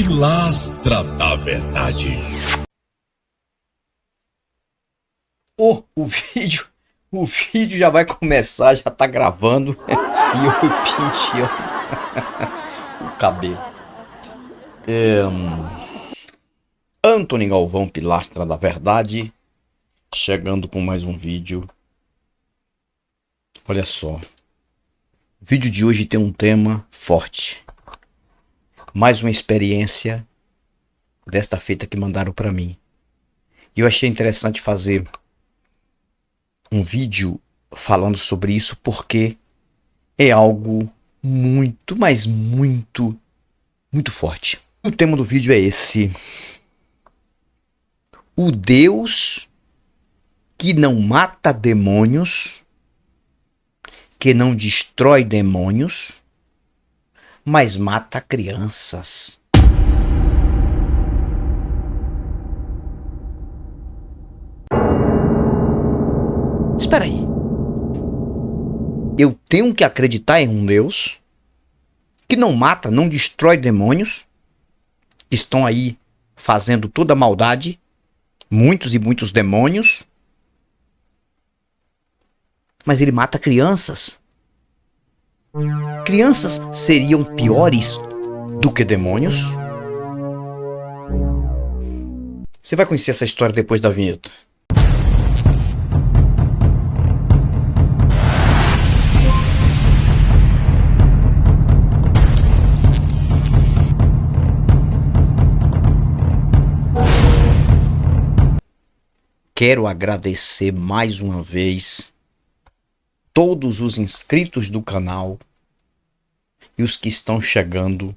Pilastra da Verdade. O vídeo já vai começar, já tá gravando e eu penteando o cabelo. Antony Galvão, Pilastra da Verdade, chegando com mais um vídeo. Olha só, o vídeo de hoje tem um tema forte. Mais uma experiência desta feita que mandaram para mim. E eu achei interessante fazer um vídeo falando sobre isso porque é algo muito, mas muito forte. O tema do vídeo é esse: o Deus que não mata demônios, que não destrói demônios, mas mata crianças. Espera aí. Eu tenho que acreditar em um Deus que não mata, não destrói demônios, que estão aí fazendo toda a maldade, muitos e muitos demônios, mas ele mata crianças. Crianças seriam piores do que demônios? Você vai conhecer essa história depois da vinheta. Quero agradecer mais uma vez todos os inscritos do canal e os que estão chegando,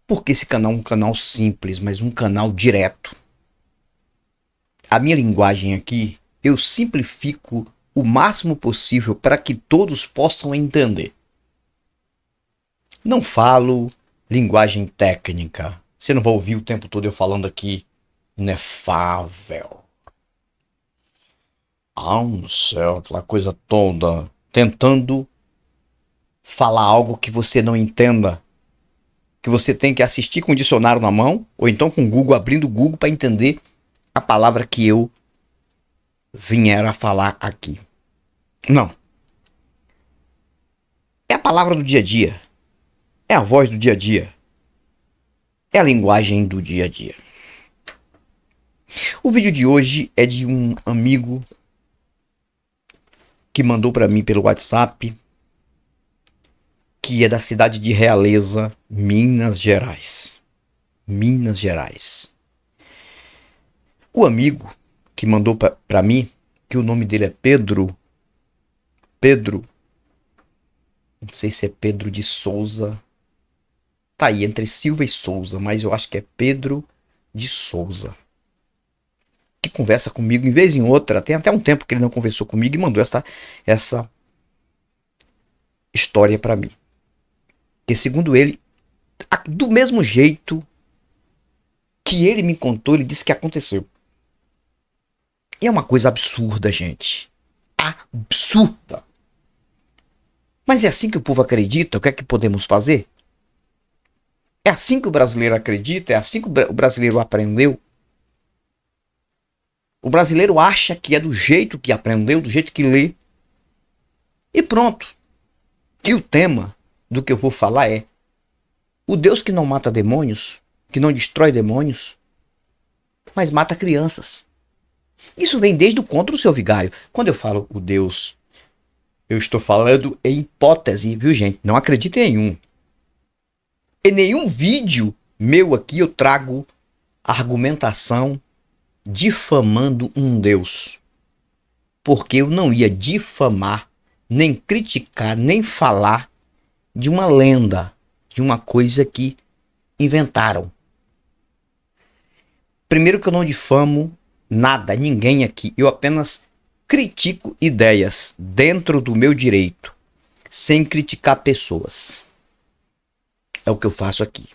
porque esse canal é um canal simples, mas um canal direto. A minha linguagem aqui, eu simplifico o máximo possível para que todos possam entender. Não falo linguagem técnica. Você não vai ouvir o tempo todo eu falando aqui inefável. No céu, aquela coisa toda, tentando falar algo que você não entenda, que você tem que assistir com o dicionário na mão, ou então com o Google, abrindo o Google para entender a palavra que eu vier a falar aqui. Não. É a palavra do dia a dia. É a voz do dia a dia. É a linguagem do dia a dia. O vídeo de hoje é de um amigo que mandou para mim pelo WhatsApp, que é da cidade de Realeza, Minas Gerais. Minas Gerais. O amigo que mandou para mim, que o nome dele é Pedro, não sei se é Pedro de Souza, tá aí entre Silva e Souza, mas eu acho que é Pedro de Souza, que conversa comigo em vez em outra. Tem até um tempo que ele não conversou comigo e mandou essa história para mim. Que segundo ele, do mesmo jeito que ele me contou, ele disse que aconteceu. E é uma coisa absurda, gente. Absurda. Mas é assim que o povo acredita? O que é que podemos fazer? É assim que o brasileiro acredita? É assim que o brasileiro aprendeu? O brasileiro acha que é do jeito que aprendeu, do jeito que lê. E pronto. E o tema do que eu vou falar é: o Deus que não mata demônios, que não destrói demônios, mas mata crianças. Isso vem desde o conto do Seu Vigário. Quando eu falo o Deus, eu estou falando em hipótese, viu, gente? Não acredite em nenhum. Em nenhum vídeo meu aqui eu trago argumentação difamando um Deus. Porque eu não ia difamar, nem criticar, nem falar de uma lenda, de uma coisa que inventaram. Primeiro que eu não difamo nada, ninguém aqui. Eu apenas critico ideias dentro do meu direito, sem criticar pessoas. É o que eu faço aqui.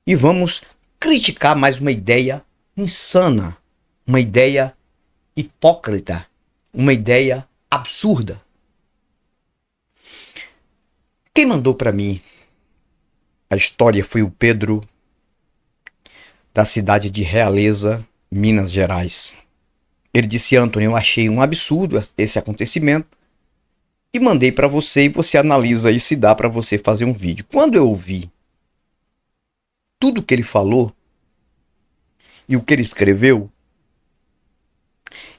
E vamos criticar mais uma ideia insana, uma ideia hipócrita, uma ideia absurda. Quem mandou para mim A história foi o Pedro da cidade de Realeza, Minas Gerais. Ele disse: Antônio, eu achei um absurdo esse acontecimento e mandei para você e você analisa aí se dá para você fazer um vídeo. Quando eu ouvi tudo que ele falou e o que ele escreveu,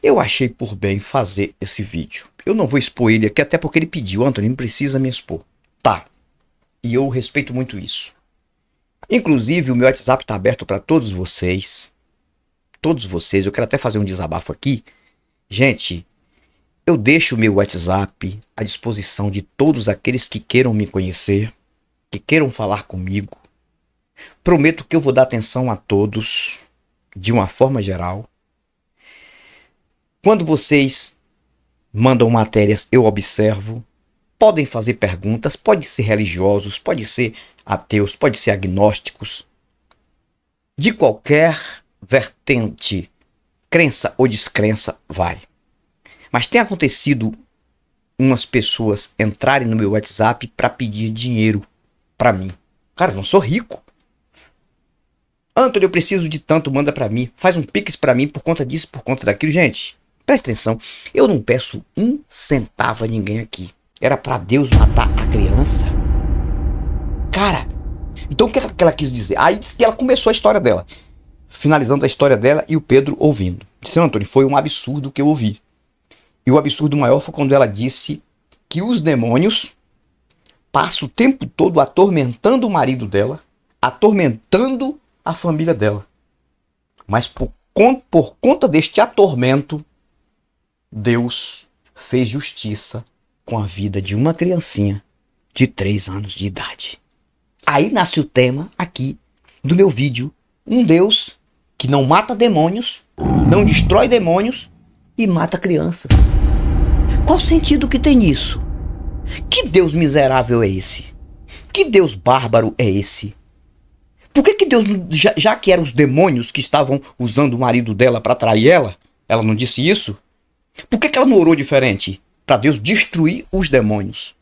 eu achei por bem fazer esse vídeo. Eu não vou expor ele aqui, até porque ele pediu: Antônio, não precisa me expor. Tá. E eu respeito muito isso. Inclusive, o meu WhatsApp está aberto para todos vocês. Todos vocês. Eu quero até fazer um desabafo aqui. Gente, eu deixo o meu WhatsApp à disposição de todos aqueles que queiram me conhecer, que queiram falar comigo. Prometo que eu vou dar atenção a todos, de uma forma geral. Quando vocês mandam matérias, eu observo. Podem fazer perguntas, pode ser religiosos, pode ser ateus, pode ser agnósticos. De qualquer vertente, crença ou descrença, vai. Mas tem acontecido umas pessoas entrarem no meu WhatsApp para pedir dinheiro para mim. Cara, eu não sou rico. Antônio, eu preciso de tanto, manda para mim. Faz um pix para mim por conta disso, por conta daquilo. Gente, presta atenção. Eu não peço um centavo a ninguém aqui. Era para Deus matar a criança. Cara, então o que ela quis dizer? Aí disse que ela começou a história dela. Finalizando a história dela e o Pedro ouvindo. Disse: Antônio, foi um absurdo que eu ouvi. E o absurdo maior foi quando ela disse que os demônios passam o tempo todo atormentando o marido dela, atormentando a família dela. Mas por conta deste atormento, Deus fez justiça com a vida de uma criancinha de 3 anos de idade. Aí nasce o tema aqui do meu vídeo. Um Deus que não mata demônios, não destrói demônios e mata crianças. Qual o sentido que tem nisso? Que Deus miserável é esse? Que Deus bárbaro é esse? Por que Deus, já que eram os demônios que estavam usando o marido dela para trair ela não disse isso? Por que ela não orou diferente? Para Deus destruir os demônios.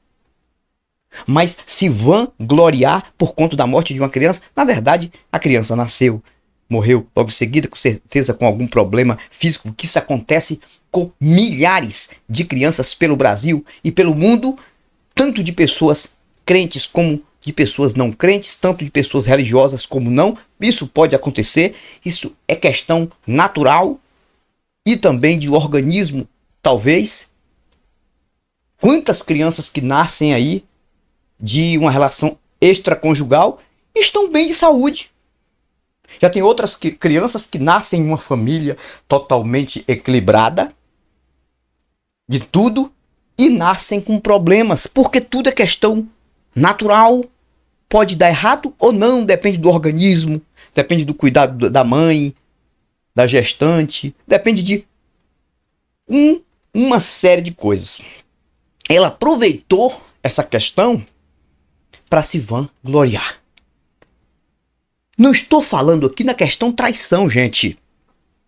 Mas se vangloriar por conta da morte de uma criança, na verdade, a criança nasceu, morreu logo em seguida, com certeza com algum problema físico, que isso acontece com milhares de crianças pelo Brasil e pelo mundo, tanto de pessoas crentes como de pessoas não crentes, tanto de pessoas religiosas como não. Isso pode acontecer, isso é questão natural e também de organismo, talvez. Quantas crianças que nascem aí de uma relação extraconjugal estão bem de saúde. Já tem outras crianças que nascem em uma família totalmente equilibrada de tudo e nascem com problemas, porque tudo é questão natural. Pode dar errado ou não, depende do organismo, depende do cuidado da mãe, da gestante, depende de uma série de coisas. Ela aproveitou essa questão para se vangloriar. Não estou falando aqui na questão traição, gente.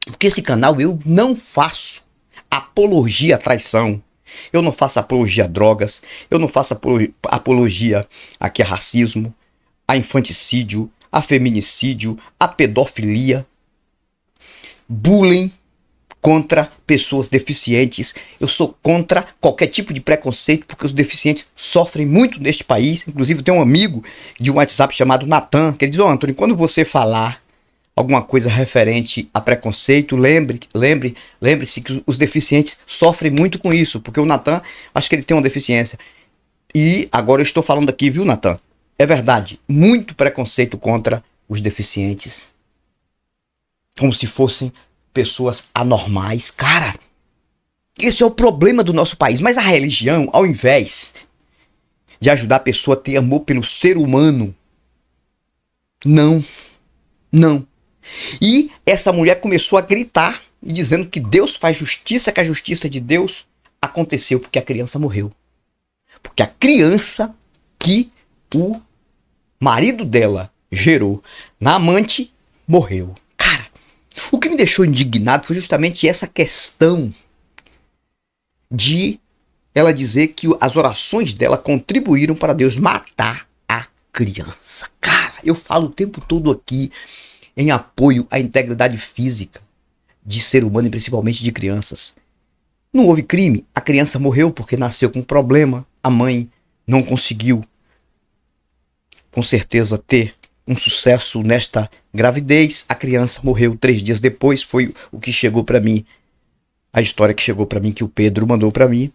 Porque esse canal eu não faço apologia à traição. Eu não faço apologia a drogas. Eu não faço apologia aqui a racismo, a infanticídio, a feminicídio, a pedofilia, bullying contra pessoas deficientes. Eu sou contra qualquer tipo de preconceito, porque os deficientes sofrem muito neste país. Inclusive, tem um amigo de um WhatsApp chamado Natan, que ele diz: Antônio, quando você falar alguma coisa referente a preconceito, lembre-se que os deficientes sofrem muito com isso, porque o Natan, acho que ele tem uma deficiência. E agora eu estou falando aqui, viu, Natan? É verdade, muito preconceito contra os deficientes, como se fossem pessoas anormais. Cara, esse é o problema do nosso país. Mas a religião, ao invés de ajudar a pessoa a ter amor pelo ser humano, não. E essa mulher começou a gritar e dizendo que Deus faz justiça, que a justiça de Deus aconteceu porque a criança morreu. Porque a criança que o marido dela gerou na amante morreu. O que me deixou indignado foi justamente essa questão de ela dizer que as orações dela contribuíram para Deus matar a criança. Cara, eu falo o tempo todo aqui em apoio à integridade física de ser humano e principalmente de crianças. Não houve crime, a criança morreu porque nasceu com um problema, a mãe não conseguiu, com certeza, ter um sucesso nesta gravidez, a criança morreu 3 dias depois, foi o que chegou para mim, a história que chegou para mim, que o Pedro mandou para mim,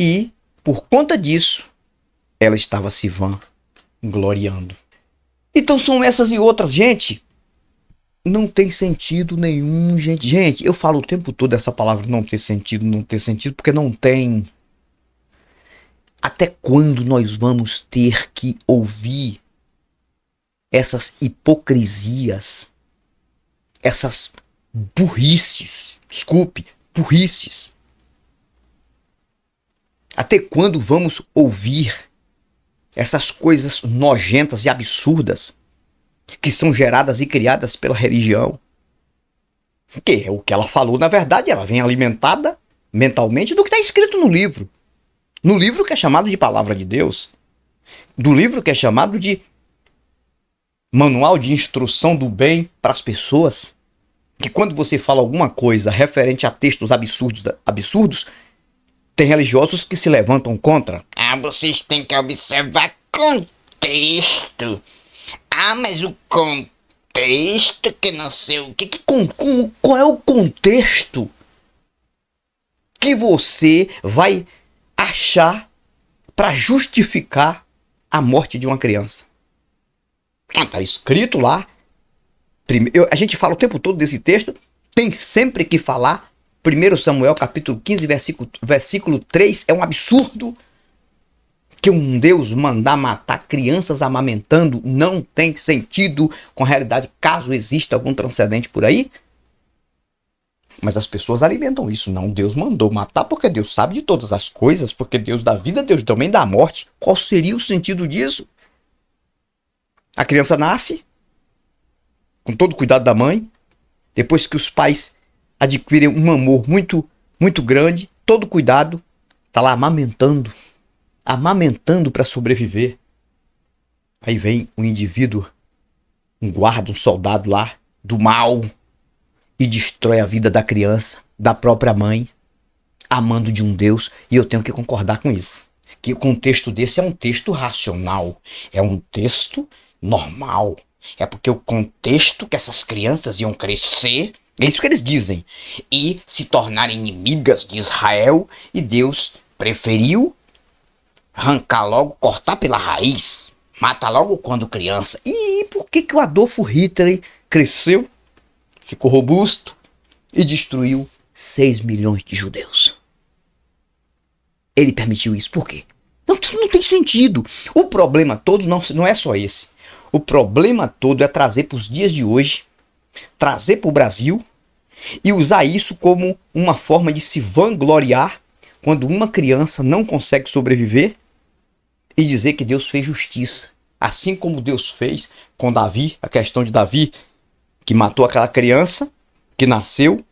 e por conta disso, ela estava se vangloriando. Então são essas e outras, gente. Não tem sentido nenhum, gente. Gente, eu falo o tempo todo essa palavra não ter sentido, porque não tem. Até quando nós vamos ter que ouvir essas hipocrisias, essas burrices? Desculpe, burrices. Até quando vamos ouvir essas coisas nojentas e absurdas que são geradas e criadas pela religião? Que é o que ela falou, na verdade, ela vem alimentada mentalmente do que está escrito no livro. No livro que é chamado de Palavra de Deus. Do livro que é chamado de Manual de Instrução do Bem para as Pessoas. Que quando você fala alguma coisa referente a textos absurdos, tem religiosos que se levantam contra. Ah, vocês têm que observar contexto. Ah, mas o contexto que não sei o que. Qual é o contexto que você vai achar para justificar a morte de uma criança? Tá escrito lá. A gente fala o tempo todo desse texto. Tem sempre que falar. 1 Samuel capítulo 15, versículo 3. É um absurdo que um Deus mandar matar crianças amamentando. Não tem sentido com a realidade, caso exista algum transcendente por aí. Mas as pessoas alimentam isso. Não, Deus mandou matar porque Deus sabe de todas as coisas, porque Deus dá vida, Deus também dá morte. Qual seria o sentido disso? A criança nasce com todo o cuidado da mãe, depois que os pais adquirem um amor muito, muito grande, todo cuidado, tá lá amamentando para sobreviver. Aí vem um indivíduo, um guarda, um soldado lá do mal e destrói a vida da criança, da própria mãe, amando de um Deus, e eu tenho que concordar com isso. Que o contexto desse é um texto racional, é um texto normal. É porque o contexto que essas crianças iam crescer, é isso que eles dizem, e se tornarem inimigas de Israel, e Deus preferiu arrancar logo, cortar pela raiz, mata logo quando criança. E por que o Adolfo Hitler cresceu, ficou robusto e destruiu 6 milhões de judeus? Ele permitiu isso por quê? Não tem sentido. O problema todo não é só esse. O problema todo é trazer para os dias de hoje, trazer para o Brasil e usar isso como uma forma de se vangloriar quando uma criança não consegue sobreviver e dizer que Deus fez justiça. Assim como Deus fez com Davi, a questão de Davi, que matou aquela criança que nasceu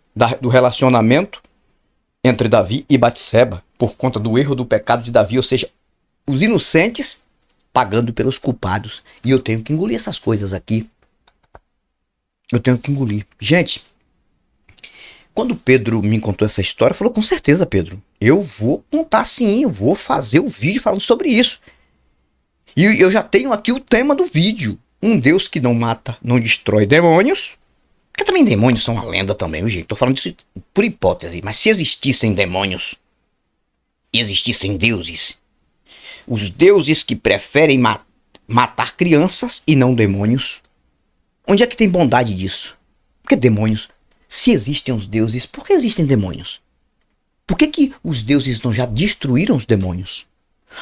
do relacionamento entre Davi e Batseba, por conta do erro do pecado de Davi, ou seja, os inocentes pagando pelos culpados. E eu tenho que engolir essas coisas aqui. Eu tenho que engolir. Gente, quando Pedro me contou essa história, falou, com certeza, Pedro, eu vou contar sim, eu vou fazer o vídeo falando sobre isso. E eu já tenho aqui o tema do vídeo. Um Deus que não mata, não destrói demônios. Porque também demônios são uma lenda também, gente. Tô falando disso por hipótese. Mas se existissem demônios e existissem deuses, os deuses que preferem matar crianças e não demônios, onde é que tem bondade disso? Porque demônios, se existem os deuses, por que existem demônios? Por que os deuses não já destruíram os demônios?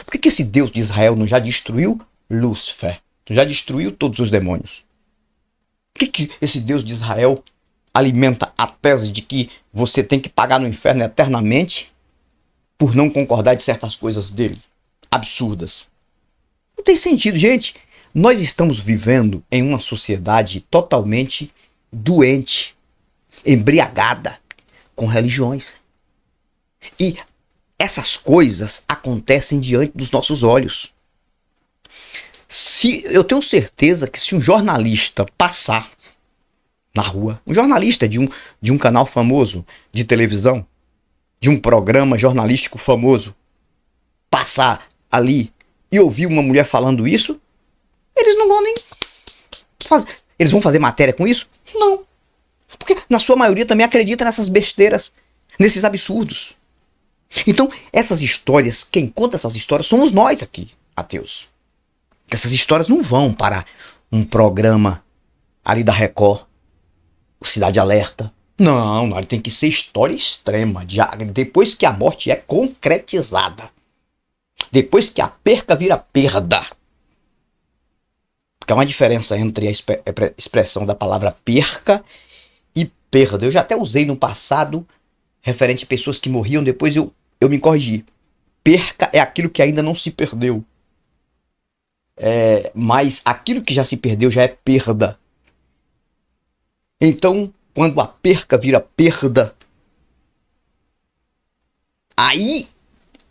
Por que esse Deus de Israel não já destruiu Lúcifer? Não já destruiu todos os demônios? Por que esse Deus de Israel alimenta a tese de que você tem que pagar no inferno eternamente por não concordar de certas coisas dele? Absurdas. Não tem sentido, gente. Nós estamos vivendo em uma sociedade totalmente doente, embriagada com religiões. E essas coisas acontecem diante dos nossos olhos. Se eu tenho certeza que se um jornalista passar na rua, um jornalista de um canal famoso de televisão, de um programa jornalístico famoso, passar ali e ouvir uma mulher falando isso, eles não vão nem fazer. Eles vão fazer matéria com isso? Não. Porque na sua maioria também acredita nessas besteiras, nesses absurdos. Então, essas histórias, quem conta essas histórias somos nós aqui, ateus. Essas histórias não vão para um programa ali da Record, o Cidade Alerta. Não, tem que ser história extrema, depois que a morte é concretizada. Depois que a perca vira perda. Porque há uma diferença entre a expressão da palavra perca e perda. Eu já até usei no passado, referente a pessoas que morriam, depois eu me corrigi. Perca é aquilo que ainda não se perdeu. Mas aquilo que já se perdeu já é perda. Então, quando a perca vira perda, aí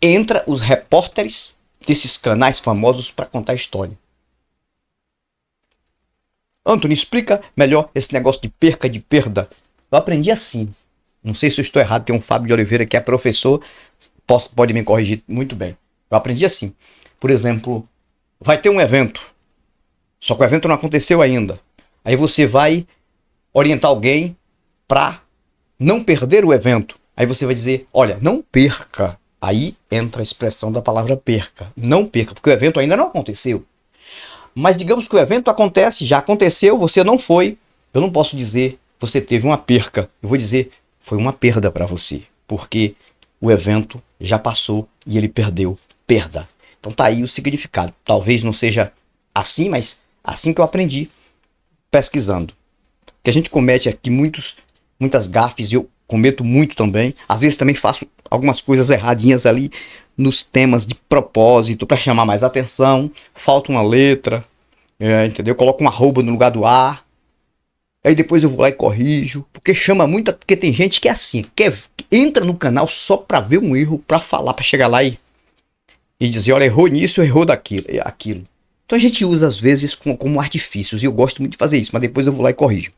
entra os repórteres desses canais famosos para contar a história. Antônio, explica melhor esse negócio de perca e de perda. Eu aprendi assim. Não sei se eu estou errado, tem um Fábio de Oliveira que é professor, pode me corrigir muito bem. Eu aprendi assim. Por exemplo, vai ter um evento, só que o evento não aconteceu ainda. Aí você vai orientar alguém para não perder o evento. Aí você vai dizer, olha, não perca. Aí entra a expressão da palavra perca. Não perca, porque o evento ainda não aconteceu. Mas digamos que o evento acontece, já aconteceu, você não foi. Eu não posso dizer, você teve uma perca. Eu vou dizer, foi uma perda para você. Porque o evento já passou e ele perdeu. Perda. Então tá aí o significado. Talvez não seja assim, mas assim que eu aprendi pesquisando. Que a gente comete aqui muitas gafes, e eu cometo muito também. Às vezes também faço algumas coisas erradinhas ali nos temas de propósito para chamar mais atenção. Falta uma letra, entendeu? Coloco uma arroba no lugar do A. Aí depois eu vou lá e corrijo. Porque chama muito, porque tem gente que é assim, entra no canal só para ver um erro, para falar, para chegar lá e dizer, olha, errou nisso, errou aquilo. Então a gente usa às vezes como artifícios, e eu gosto muito de fazer isso, mas depois eu vou lá e corrijo.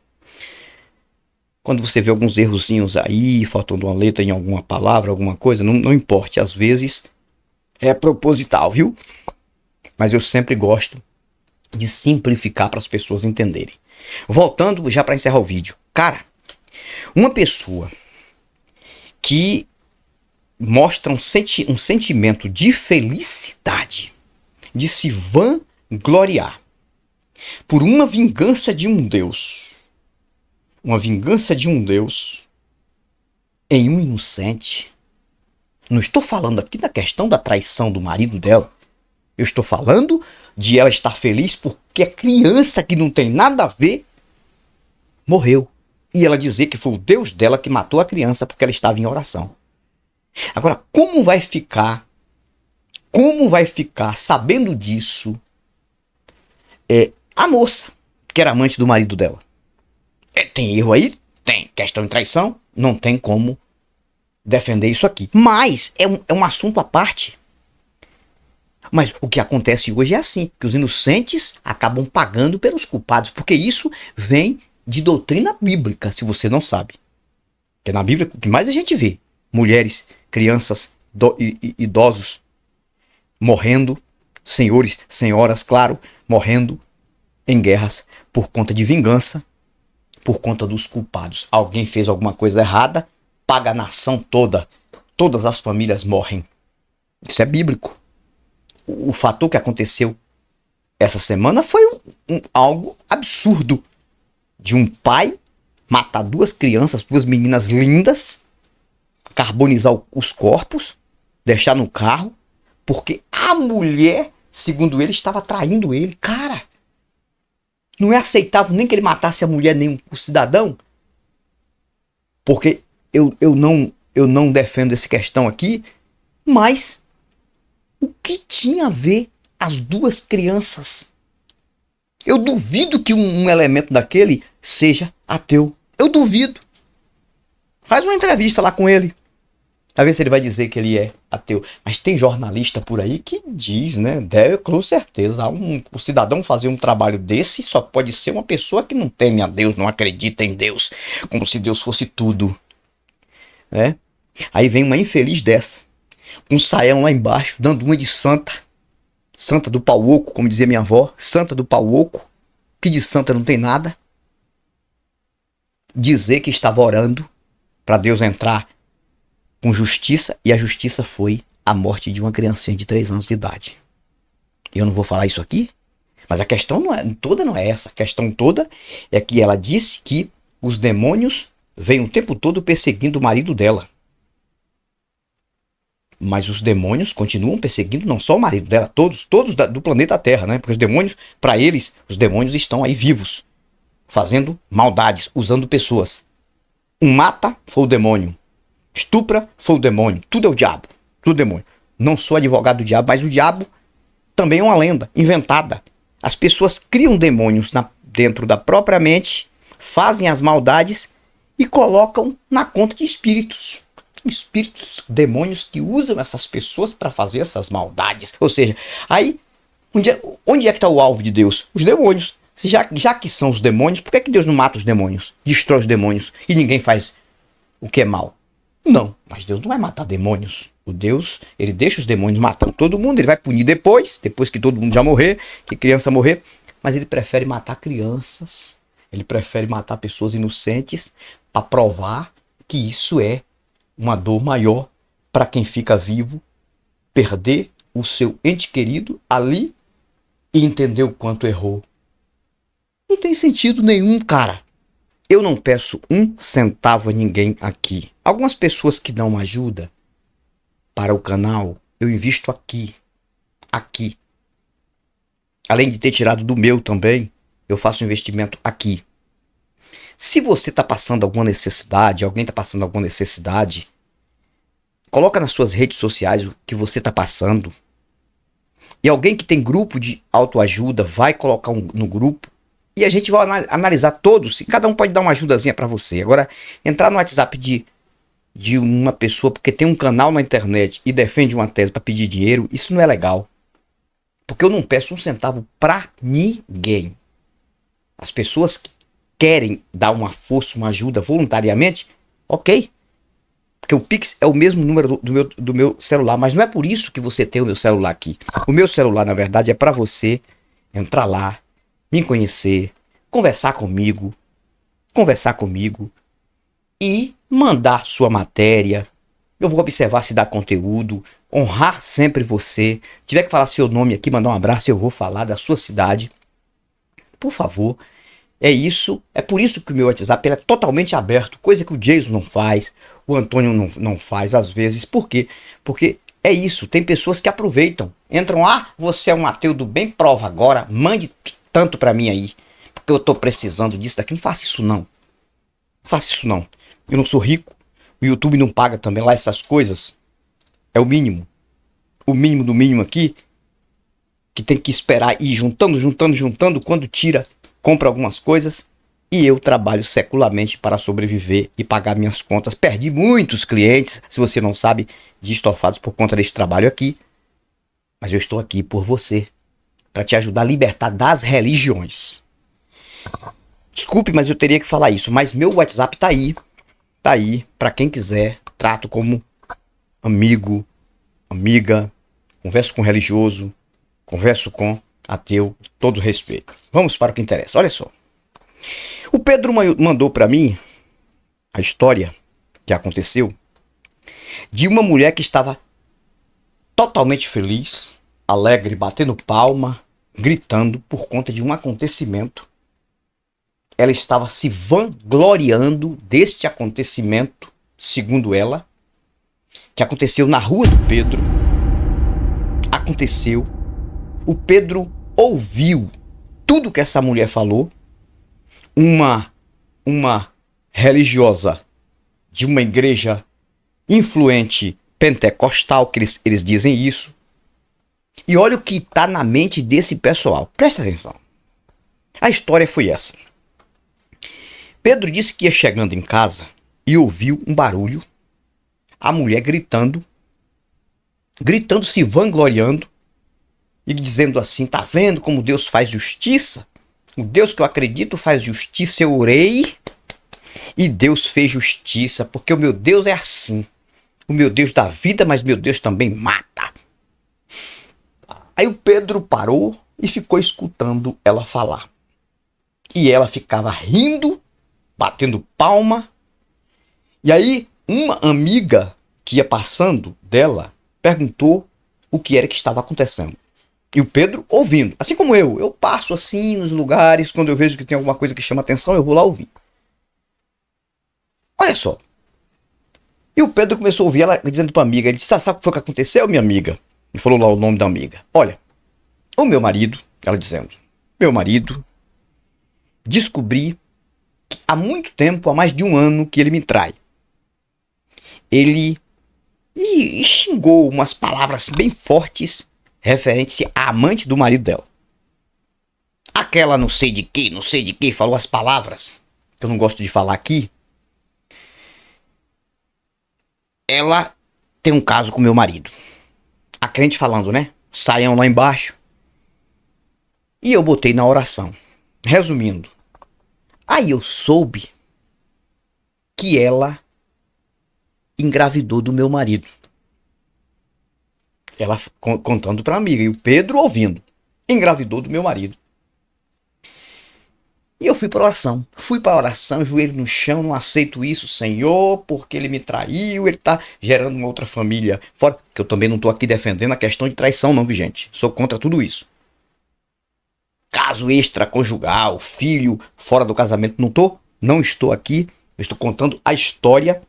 Quando você vê alguns errozinhos aí, faltando uma letra em alguma palavra, alguma coisa, não importa, às vezes é proposital, viu? Mas eu sempre gosto de simplificar para as pessoas entenderem. Voltando já para encerrar o vídeo. Cara, uma pessoa que mostra um sentimento de felicidade, de se vangloriar por uma vingança de um Deus. Uma vingança de um Deus em um inocente. Não estou falando aqui da questão da traição do marido dela. Eu estou falando de ela estar feliz porque a criança que não tem nada a ver morreu. E ela dizer que foi o Deus dela que matou a criança porque ela estava em oração. Agora, como vai ficar sabendo disso a moça que era amante do marido dela? Tem erro aí? Tem. Questão de traição? Não tem como defender isso aqui. Mas é um assunto à parte. Mas o que acontece hoje é assim, que os inocentes acabam pagando pelos culpados, porque isso vem de doutrina bíblica, se você não sabe. Porque na Bíblia o que mais a gente vê? Mulheres, crianças, idosos morrendo, senhores, senhoras, claro, morrendo em guerras por conta de vingança, por conta dos culpados. Alguém fez alguma coisa errada, paga a nação toda, todas as famílias morrem. Isso é bíblico. O fator que aconteceu essa semana foi algo absurdo. De um pai matar duas crianças, duas meninas lindas, carbonizar os corpos, deixar no carro, porque a mulher, segundo ele, estava traindo ele. Cara, não é aceitável nem que ele matasse a mulher nem o cidadão. Porque eu não defendo essa questão aqui, mas o que tinha a ver as duas crianças? Eu duvido que um elemento daquele seja ateu. Eu duvido. Faz uma entrevista lá com ele. A ver se ele vai dizer que ele é ateu. Mas tem jornalista por aí que diz, né? Deve, com certeza. O cidadão fazer um trabalho desse só pode ser uma pessoa que não teme a Deus, não acredita em Deus. Como se Deus fosse tudo. Né? Aí vem uma infeliz dessa. Um saião lá embaixo, dando uma de santa. Santa do pau oco, como dizia minha avó. Santa do pau oco. Que de santa não tem nada. Dizer que estava orando para Deus entrar com justiça, e a justiça foi a morte de uma criancinha de 3 anos de idade. Eu não vou falar isso aqui, mas a questão não é essa. A questão toda é que ela disse que os demônios vêm o tempo todo perseguindo o marido dela. Mas os demônios continuam perseguindo não só o marido dela, todos do planeta Terra, né? Porque os demônios, para eles, os demônios estão aí vivos, fazendo maldades, usando pessoas. Um mata, foi o demônio. Estupra, foi o demônio. Tudo é o diabo. Tudo demônio. Não sou advogado do diabo, mas o diabo também é uma lenda inventada. As pessoas criam demônios dentro da própria mente, fazem as maldades e colocam na conta de espíritos. Espíritos, demônios que usam essas pessoas para fazer essas maldades. Ou seja, aí, onde é que está o alvo de Deus? Os demônios. Já que são os demônios, por que Deus não mata os demônios? Destrói os demônios e ninguém faz o que é mal? Não, mas Deus não vai matar demônios. O Deus, ele deixa os demônios matando todo mundo, ele vai punir depois que todo mundo já morrer, que criança morrer, mas ele prefere matar crianças, ele prefere matar pessoas inocentes para provar que isso é uma dor maior para quem fica vivo, perder o seu ente querido ali e entender o quanto errou. Não tem sentido nenhum, cara. Eu não peço 1 centavo a ninguém aqui. Algumas pessoas que dão ajuda para o canal, eu invisto aqui. Aqui. Além de ter tirado do meu também, eu faço um investimento aqui. Se você está passando alguma necessidade, alguém está passando alguma necessidade, coloca nas suas redes sociais o que você está passando. E alguém que tem grupo de autoajuda vai colocar no grupo. E a gente vai analisar todos, e cada um pode dar uma ajudazinha para você. Agora, entrar no WhatsApp de uma pessoa porque tem um canal na internet e defende uma tese para pedir dinheiro, isso não é legal. Porque eu não peço 1 centavo para ninguém. As pessoas que querem dar uma força, uma ajuda voluntariamente, ok. Porque o Pix é o mesmo número do meu celular, mas não é por isso que você tem o meu celular aqui. O meu celular, na verdade, é para você entrar lá, me conhecer, conversar comigo e mandar sua matéria. Eu vou observar se dá conteúdo, honrar sempre você. Se tiver que falar seu nome aqui, mandar um abraço, eu vou falar da sua cidade. Por favor, é isso. É por isso que o meu WhatsApp é totalmente aberto, coisa que o Jason não faz, o Antônio não faz às vezes. Por quê? Porque é isso, tem pessoas que aproveitam. Entram, você é um ateu do bem, prova agora, mande tanto pra mim aí, porque eu tô precisando disso daqui. Não faça isso não. Não faça isso não. Eu não sou rico. O YouTube não paga também lá essas coisas. É o mínimo. O mínimo do mínimo aqui, que tem que esperar ir juntando. Quando tira, compra algumas coisas. E eu trabalho secularmente para sobreviver e pagar minhas contas. Perdi muitos clientes, se você não sabe, de estofados por conta desse trabalho aqui. Mas eu estou aqui por você, para te ajudar a libertar das religiões. Desculpe, mas eu teria que falar isso. Mas meu WhatsApp tá aí. Tá aí, para quem quiser. Trato como amigo, amiga. Converso com religioso. Converso com ateu. Todo respeito. Vamos para o que interessa. Olha só. O Pedro mandou para mim a história que aconteceu de uma mulher que estava totalmente feliz, alegre, batendo palma, gritando por conta de um acontecimento. Ela estava se vangloriando deste acontecimento, segundo ela, que aconteceu na rua do Pedro. Aconteceu. O Pedro ouviu tudo que essa mulher falou. Uma religiosa de uma igreja influente pentecostal, que eles dizem isso. E olha o que está na mente desse pessoal. Presta atenção. A história foi essa. Pedro disse que ia chegando em casa e ouviu um barulho a mulher gritando, se vangloriando e dizendo assim: tá vendo como Deus faz justiça? O Deus que eu acredito faz justiça. Eu orei e Deus fez justiça, porque o meu Deus é assim. O meu Deus dá vida, mas meu Deus também mata. Aí o Pedro parou e ficou escutando ela falar. E ela ficava rindo, batendo palma. E aí uma amiga que ia passando dela perguntou o que era que estava acontecendo. E o Pedro ouvindo, assim como eu passo assim nos lugares, quando eu vejo que tem alguma coisa que chama atenção, eu vou lá ouvir. Olha só. E o Pedro começou a ouvir ela dizendo para a amiga, ele disse: sabe o que foi que aconteceu, minha amiga? E falou lá o nome da amiga. Olha, o meu marido, ela dizendo, meu marido, descobri que há muito tempo, há mais de um ano, que ele me trai. Ele xingou umas palavras bem fortes referente à amante do marido dela. Aquela não sei de que, falou as palavras que eu não gosto de falar aqui. Ela tem um caso com meu marido. A crente falando, né? Saiam lá embaixo. E eu botei na oração. Resumindo. Aí eu soube que ela engravidou do meu marido. Ela contando pra amiga. E o Pedro ouvindo. Engravidou do meu marido. E eu fui para oração. Joelho no chão, não aceito isso, Senhor, porque ele me traiu, ele tá gerando uma outra família fora. Que eu também não tô aqui defendendo a questão de traição, não, gente. Sou contra tudo isso. Caso extraconjugal, filho fora do casamento, não estou aqui. Eu estou contando a história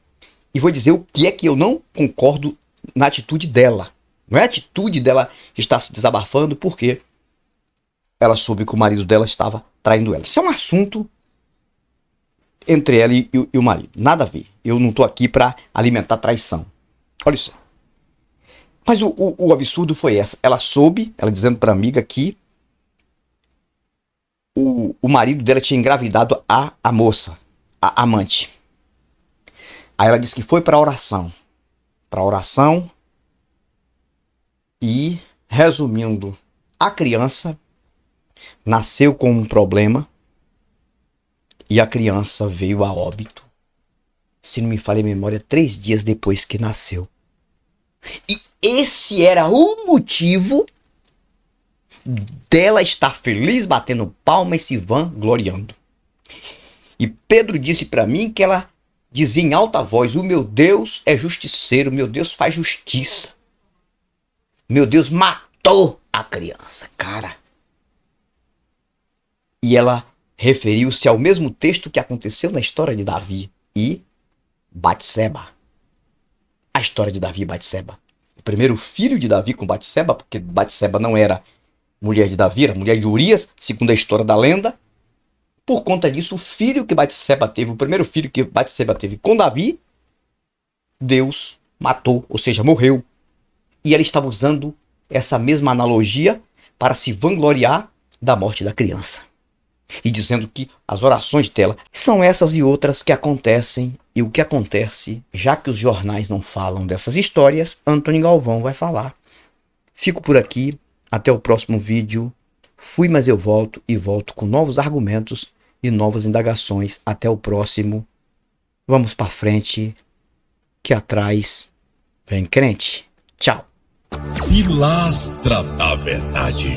e vou dizer o que é que eu não concordo na atitude dela. Não é a atitude dela estar se desabafando porque ela soube que o marido dela estava traindo ela. Isso é um assunto entre ela e o marido. Nada a ver. Eu não estou aqui para alimentar traição. Olha isso. Mas o absurdo foi essa. Ela soube, ela dizendo para a amiga que o marido dela tinha engravidado a moça, a amante. Aí ela disse que foi para oração. E, resumindo, a criança nasceu com um problema e a criança veio a óbito. Se não me falha a memória, 3 dias depois que nasceu. E esse era o motivo dela estar feliz, batendo palma e se vangloriando. E Pedro disse para mim que ela dizia em alta voz: o meu Deus é justiceiro, meu Deus faz justiça. Meu Deus matou a criança, cara. E ela referiu-se ao mesmo texto que aconteceu na história de Davi e Batseba. A história de Davi e Batseba. O primeiro filho de Davi com Batseba, porque Batseba não era mulher de Davi, era mulher de Urias, segundo a história da lenda. Por conta disso, o filho que Batseba teve, o primeiro filho que Batseba teve com Davi, Deus matou, ou seja, morreu. E ela estava usando essa mesma analogia para se vangloriar da morte da criança. E dizendo que as orações dela são essas e outras que acontecem. E o que acontece, já que os jornais não falam dessas histórias, Antônio Galvão vai falar. Fico por aqui, até o próximo vídeo. Fui, mas eu volto, e volto com novos argumentos e novas indagações. Até o próximo. Vamos para frente, que atrás vem crente. Tchau. Pilastra da Verdade.